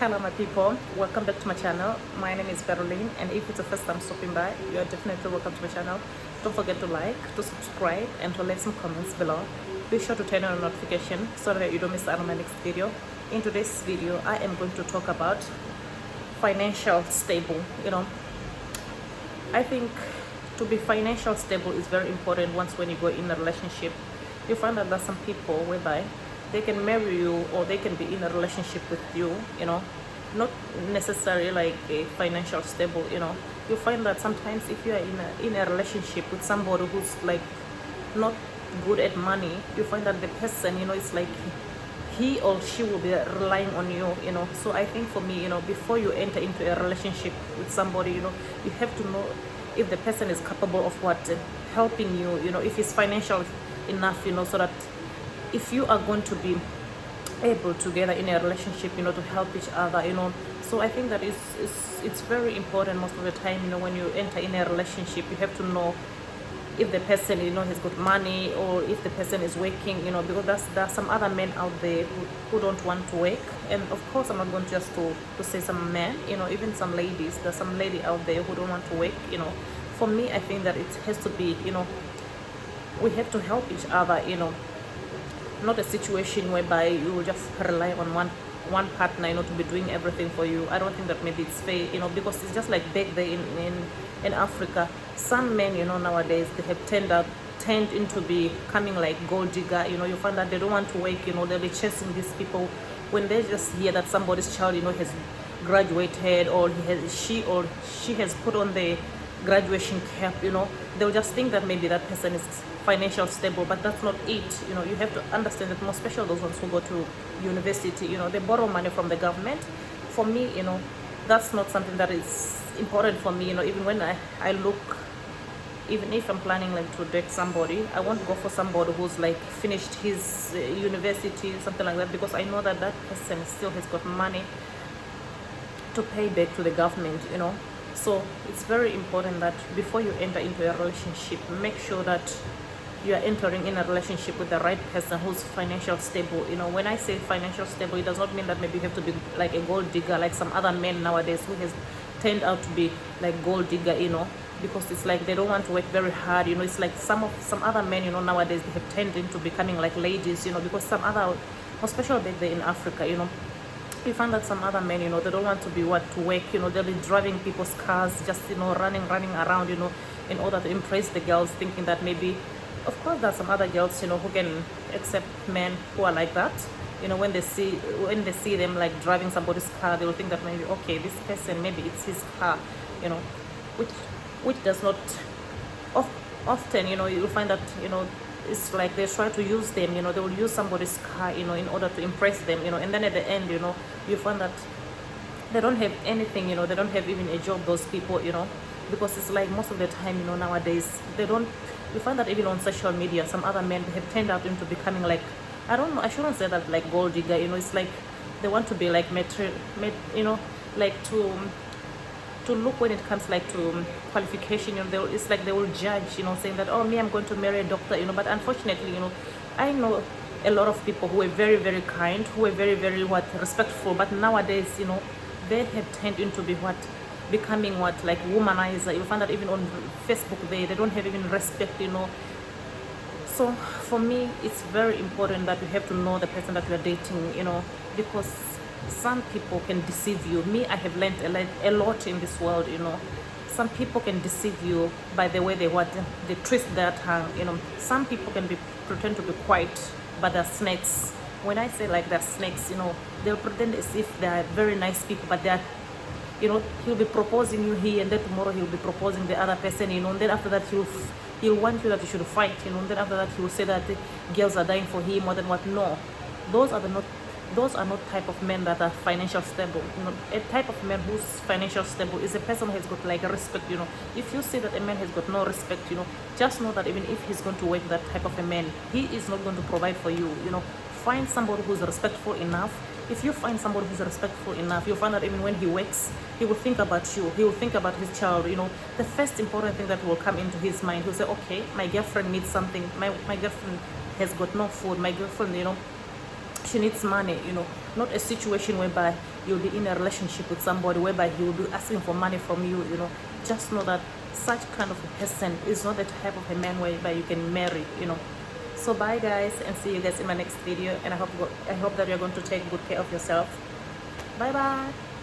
Hello my people, welcome back to my channel. My name is Caroline, and if it's the first time stopping by, you are definitely welcome to my channel. Don't forget to like, to subscribe, and to leave some comments below. Be sure to turn on notification so that you don't miss out on my next video. In today's video, I am going to talk about financial stable. I think to be financial stable is very important. Once when you go in a relationship, you find that there's some people whereby they can marry you or they can be in a relationship with you, not necessarily like a financial stable. You find that sometimes if you are in a relationship with somebody who's like not good at money, you find that the person, it's like he or she will be relying on you. So I think for me, before you enter into a relationship with somebody, you have to know if the person is capable of what helping you, if it's financial enough, so that if you are going to be able together in a relationship, to help each other, so I think that it's very important most of the time, when you enter in a relationship, you have to know if the person, has got money, or if the person is working, because there are some other men out there who don't want to work. And of course, I'm not going just to say some men, even some ladies. There's some lady out there who don't want to work. For me, I think that it has to be, we have to help each other, not a situation whereby you just rely on one partner, to be doing everything for you. I don't think that maybe it's fair, because it's just like back there in Africa. Some men, nowadays they have turned into becoming like gold digger. You find that they don't want to work. They'll be chasing these people when they just hear that somebody's child, has graduated, or she has put on the graduation cap. They'll just think that maybe that person is financial stable, but that's not it. You have to understand that, more especially those ones who go to university, they borrow money from the government. For me, that's not something that is important for me. Even when I look, even if I'm planning like to date somebody, I want to go for somebody who's like finished his university, something like that, because I know that that person still has got money to pay back to the government. So it's very important that before you enter into a relationship, make sure that you are entering in a relationship with the right person who's financial stable. When I say financial stable, it does not mean that maybe you have to be like a gold digger, like some other men nowadays who has turned out to be like gold digger, because it's like they don't want to work very hard. It's like some other men, nowadays they have turned into becoming like ladies, because some other, especially back there in Africa, you find that some other men, they don't want to be to work, they'll be driving people's cars, just, running around, in order to impress the girls, thinking that maybe, of course, there are some other girls, who can accept men who are like that. When they see them like driving somebody's car, they will think that maybe, okay, this person, maybe it's his car, which does not often, you'll find that, it's like they try to use them, they will use somebody's car, in order to impress them, and then at the end, you find that they don't have anything, they don't have even a job, those people, because it's like most of the time, nowadays, you find that even on social media, some other men have turned out into becoming like, I don't know, I shouldn't say that like gold digger, it's like they want to be like like to look when it comes like to qualification, it's like they will judge, saying that, oh, me, I'm going to marry a doctor, but unfortunately, I know a lot of people who are very, very kind, who are very, very respectful, but nowadays, they have turned into becoming like womanizer. You find that even on Facebook, they don't have even respect, So for me, it's very important that you have to know the person that you are dating, because some people can deceive you. Me, I have learned a lot in this world, Some people can deceive you by the way they twist their tongue, Some people can pretend to be quiet, but they're snakes. When I say like they're snakes, they'll pretend as if they're very nice people, but they're, he'll be proposing you here, and then tomorrow he'll be proposing the other person, and then after that he'll want you that you should fight, and then after that he'll say that the girls are dying for him, or then what. No, those are not type of men that are financial stable. A type of man who's financial stable is a person who has got like respect. If you see that a man has got no respect, just know that even if he's going to work that type of a man, he is not going to provide for you. Find somebody who's respectful enough. If you find somebody who's respectful enough, you'll find that even when he works, he will think about you. He will think about his child. The first important thing that will come into his mind, he'll say, okay, my girlfriend needs something. My girlfriend has got no food. My girlfriend, she needs money, you know, not a situation whereby you'll be in a relationship with somebody whereby he will be asking for money from you, you know. Just know that such kind of a person is not the type of a man whereby you can marry, you know. So bye guys, and see you guys in my next video, and I hope that you're going to take good care of yourself. Bye bye.